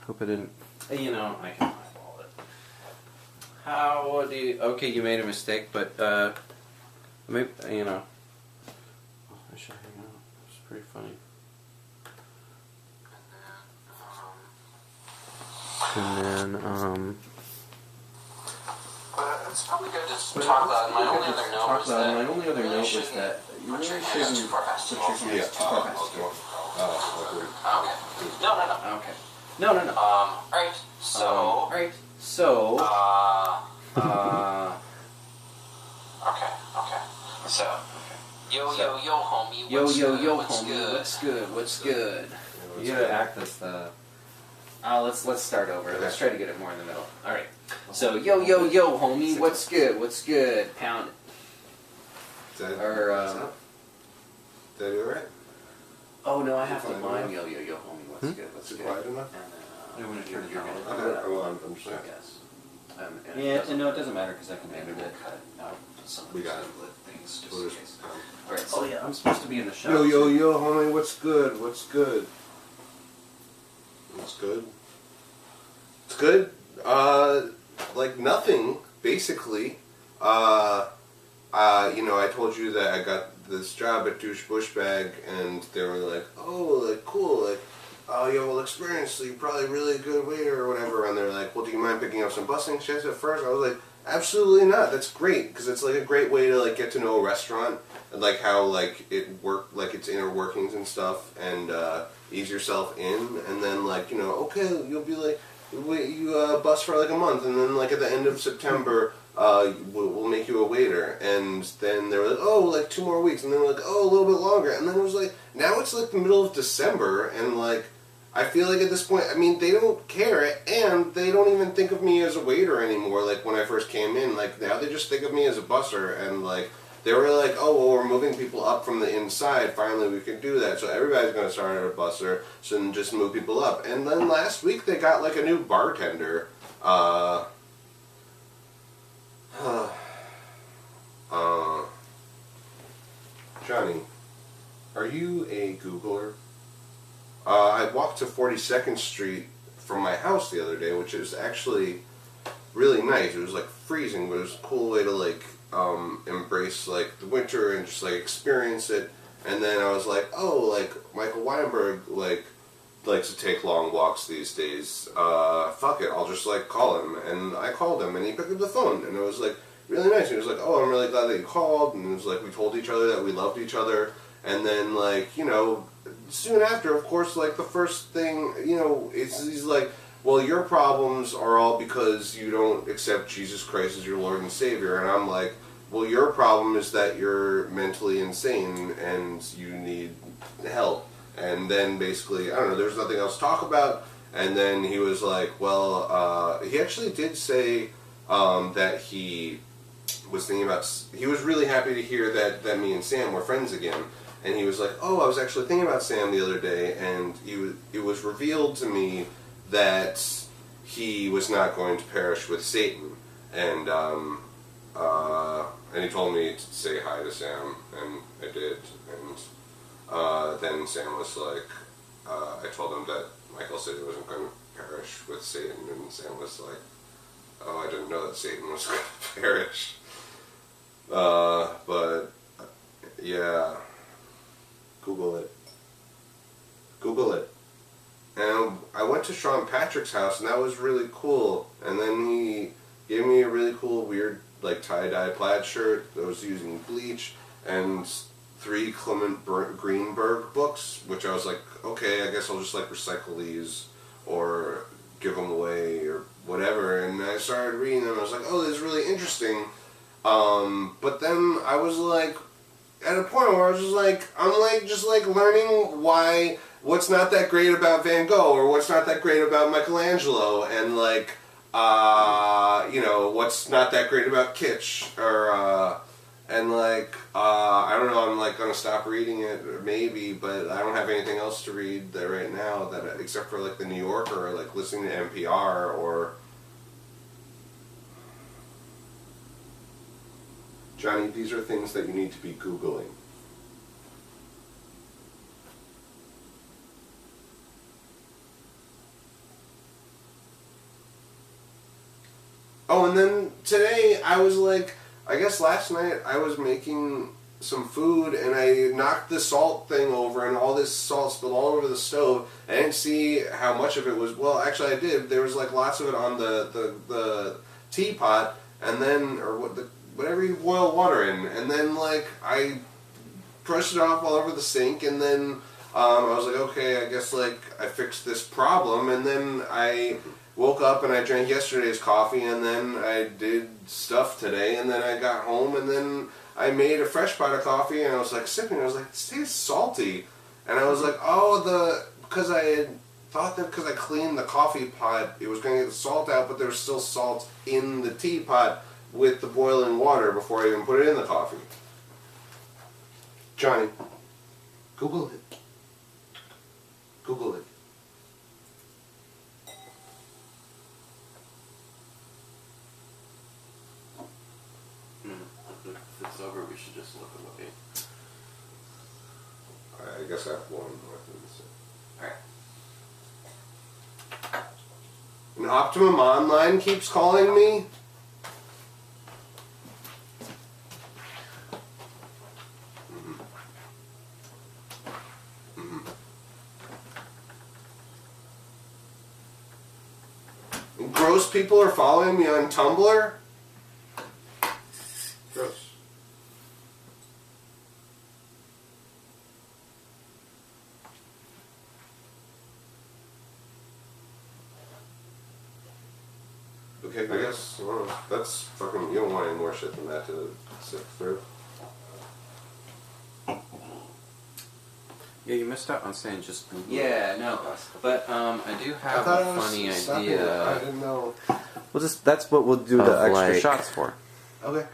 Hope I didn't. You know, I can eyeball it. How do you... Okay, you made a mistake, but, maybe, you know... I should hang out. It's pretty funny. And then, It's probably good to talk about. My only other note was that you really shouldn't put your hands too far past the wall. Yeah, too far past the wall. Okay. No. Okay. No. Alright, so... Okay. So... Yo, homie, what's good? What's good? You gotta act as the... Let's start over. Okay. Let's try to get it more in the middle. Alright. So, yo, homie, what's good? Pound it. Did Or, Did I do it right? Oh, no, I have to mime yo, homie, what's good? Is it quiet enough? And then, you're gonna Okay, well, I'm just saying. Yes. Yeah, no, it doesn't matter because I can edit it. We got it. We'll just, Alright, so yeah, I'm supposed to be in the show. Yo, homie, what's good? What's good? It's good? Like nothing, basically. You know, I told you that I got this job at Douche Bush Bag, and they were like, oh, like, cool, like, oh, you have all experience, so you're probably a really good waiter or whatever, and they're like, well, do you mind picking up some busing shifts at first? I was like, absolutely not, that's great, because it's, like, a great way to, like, get to know a restaurant, and, like, how, like, its inner workings and stuff, and, ease yourself in, and then, like, you know, okay, you'll be, like, you bus for, like, a month, and then, like, at the end of September, we'll make you a waiter, and then they were like, oh, like 2 more weeks, and then like, oh, a little bit longer, and then it was like, now it's like the middle of December, and like, I feel like at this point, I mean, they don't care, and they don't even think of me as a waiter anymore, like when I first came in, like now they just think of me as a busser, and like, they were like, oh, well, we're moving people up from the inside, finally we can do that, so everybody's going to start at a busser, so then just move people up, and then last week they got like a new bartender, Johnny, are you a Googler? I walked to 42nd Street from my house the other day, which is actually really nice. It was like freezing, but it was a cool way to like embrace like the winter and just like experience it. And then I was like, oh, like Michael Weinberg like likes to take long walks these days. Fuck it, I'll just like call him. And I called him, and he picked up the phone, and it was like really nice. He was like, oh, I'm really glad that you called, and it was like we told each other that we loved each other. And then like, you know, soon after, of course, like the first thing, you know, he's like, well, your problems are all because you don't accept Jesus Christ as your Lord and Savior. And I'm like, well, your problem is that you're mentally insane and you need help. And then basically, I don't know, there's nothing else to talk about. And then he was like, well, he actually did say that he was thinking about, he was really happy to hear that me and Sam were friends again. And he was like, oh, I was actually thinking about Sam the other day, and it was revealed to me that he was not going to perish with Satan. And he told me to say hi to Sam, and I did. And then Sam was like, I told him that Michael said he wasn't going to perish with Satan, and Sam was like, oh, I didn't know that Satan was going to perish. But, yeah. Google it. And I went to Sean Patrick's house, and that was really cool. And then he gave me a really cool, weird, like, tie-dye plaid shirt that was using bleach, and 3 Clement Greenberg books, which I was like, okay, I guess I'll just, like, recycle these, or give them away, or whatever. And I started reading them, and I was like, oh, this is really interesting. But then I was like, at a point where I was just like, I'm like, just like learning what's not that great about Van Gogh, or what's not that great about Michelangelo, and like, you know, what's not that great about kitsch, or, and like, I don't know, I'm like gonna stop reading it, or maybe, but I don't have anything else to read there right now, that except for like the New Yorker, or like listening to NPR, or Johnny, these are things that you need to be Googling. Oh, and then today I was like, I guess last night I was making some food and I knocked the salt thing over and all this salt spilled all over the stove. I didn't see how much of it was. Well, actually I did. There was like lots of it on the teapot, and then whatever you boil water in, and then like I brushed it off all over the sink, and then I was like, okay, I guess like I fixed this problem, and then I woke up and I drank yesterday's coffee, and then I did stuff today, and then I got home, and then I made a fresh pot of coffee, and I was like sipping. I was like, this tastes salty, and I was like, oh, because I had thought that because I cleaned the coffee pot, it was going to get the salt out, but there was still salt in the teapot with the boiling water before I even put it in the coffee. Johnny, Google it. Google it. If it's over, we should just look away. I guess I have one. Alright. And Optimum Online keeps calling me. And gross people are following me on Tumblr. Gross. Okay, I guess that's fucking. You don't want any more shit than that to sift through. Yeah, you missed out on saying just Google. Yeah, no. But I do I have thought a I was funny stopping it. I idea didn't know. that's what we'll do the Of, extra like- shots for. Okay.